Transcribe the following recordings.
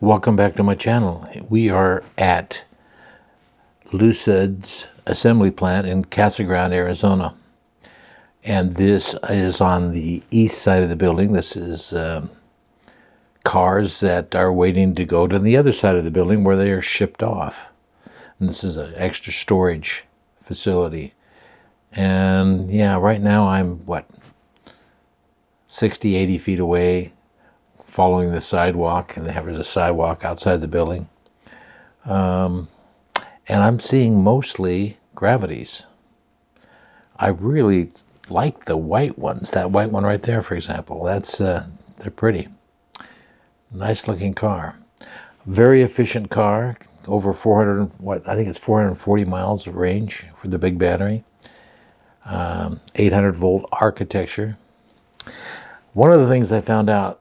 Welcome back to my channel. We are at Lucid's assembly plant in Casa Grande, Arizona. And this is on the east side of the building. This is cars that are waiting to go to the other side of the building where they are shipped off. And this is an extra storage facility. And yeah, right now I'm, 60, 80 feet away, following the sidewalk, and there's a sidewalk outside the building. And I'm seeing mostly Gravities. I really like the white ones. That white one right there, for example. They're pretty. Nice looking car. Very efficient car. Over 440 miles of range for the big battery. 800 volt architecture. One of the things I found out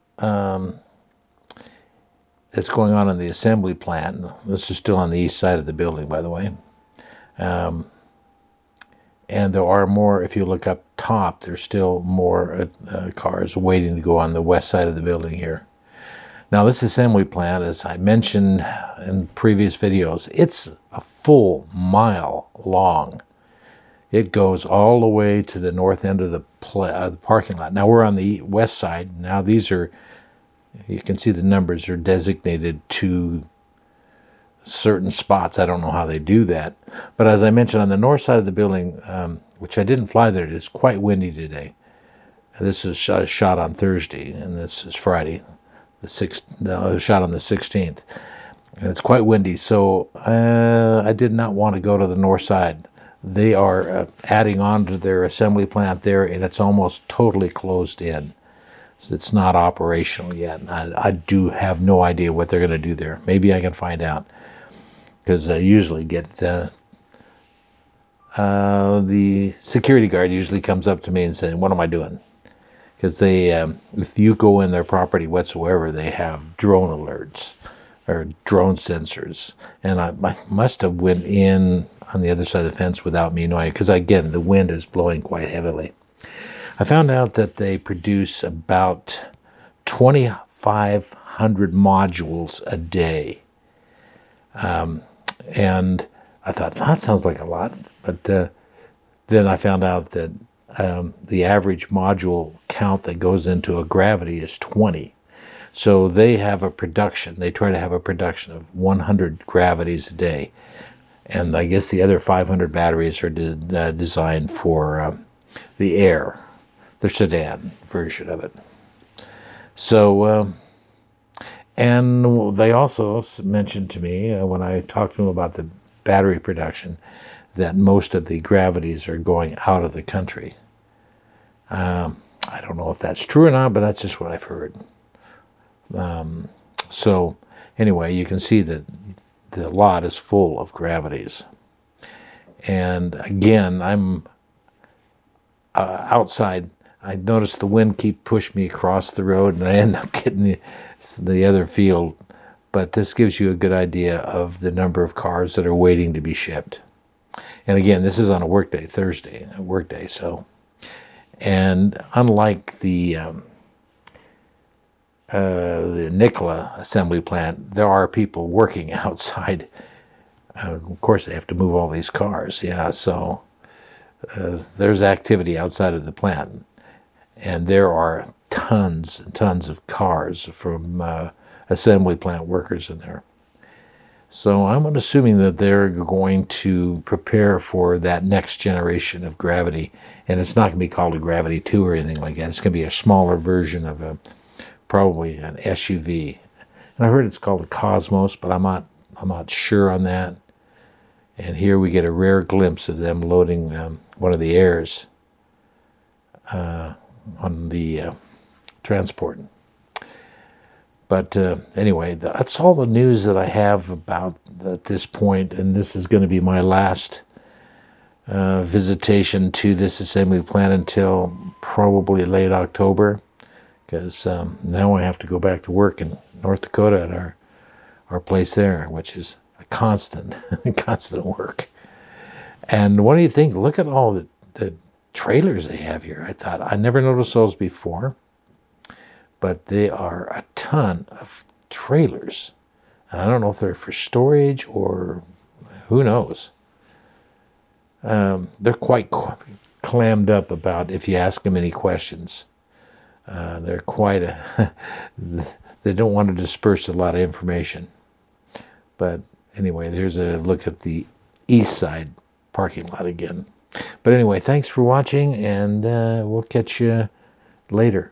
that's going on in the assembly plant, this is still on the east side of the building, by the way, and there are more, if you look up top, there's still more cars waiting to go on the west side of the building here. Now this assembly plant, as I mentioned in previous videos, it's a full mile long. It goes all the way to the north end of the parking lot. Now we're on the west side. Now these are, you can see the numbers are designated to certain spots. I don't know how they do that. But as I mentioned, on the north side of the building, which I didn't fly there, it's quite windy today. This is shot on Thursday, and this is Friday, shot on the 16th. And it's quite windy, so I did not want to go to the north side. They are adding on to their assembly plant there, and it's almost totally closed in. So it's not operational yet. I do have no idea what they're going to do there. Maybe I can find out, because I usually get the security guard usually comes up to me and says, "What am I doing?" Because they, if you go in their property whatsoever, they have drone alerts or drone sensors, and I must have went in on the other side of the fence without me knowing, because again, the wind is blowing quite heavily. I found out that they produce about 2,500 modules a day. And I thought, that sounds like a lot. But then I found out that the average module count that goes into a Gravity is 20. So they have a production. They try to have a production of 100 Gravities a day. And I guess the other 500 batteries are designed for the Air, the sedan version of it. So, and they also mentioned to me when I talked to them about the battery production that most of the Gravities are going out of the country. I don't know if that's true or not, but that's just what I've heard. So anyway, you can see that the lot is full of Gravities. And again, I'm outside. I noticed the wind keep pushing me across the road, and I end up getting the other field. But this gives you a good idea of the number of cars that are waiting to be shipped. And again, this is on a workday, Thursday, a workday. So, and unlike the Nikola assembly plant, there are people working outside. Of course, they have to move all these cars. Yeah, so there's activity outside of the plant. And there are tons and tons of cars from assembly plant workers in there. So I'm assuming that they're going to prepare for that next generation of Gravity. And it's not going to be called a Gravity 2 or anything like that. It's going to be a smaller version of probably an SUV. And I heard it's called a Cosmos, but I'm not sure on that. And here we get a rare glimpse of them loading one of the Airs on the transport. But anyway, that's all the news that I have about at this point, and this is going to be my last visitation to this assembly plant until probably late October, because now I have to go back to work in North Dakota at our place there, which is a constant work. And what do you think? Look at all the trailers they have here. I thought I never noticed those before, but they are a ton of trailers. I don't know if they're for storage or who knows. They're quite clammed up about if you ask them any questions. They're quite they don't want to disperse a lot of information. But anyway, there's a look at the east side parking lot again. But anyway, thanks for watching, and we'll catch you later.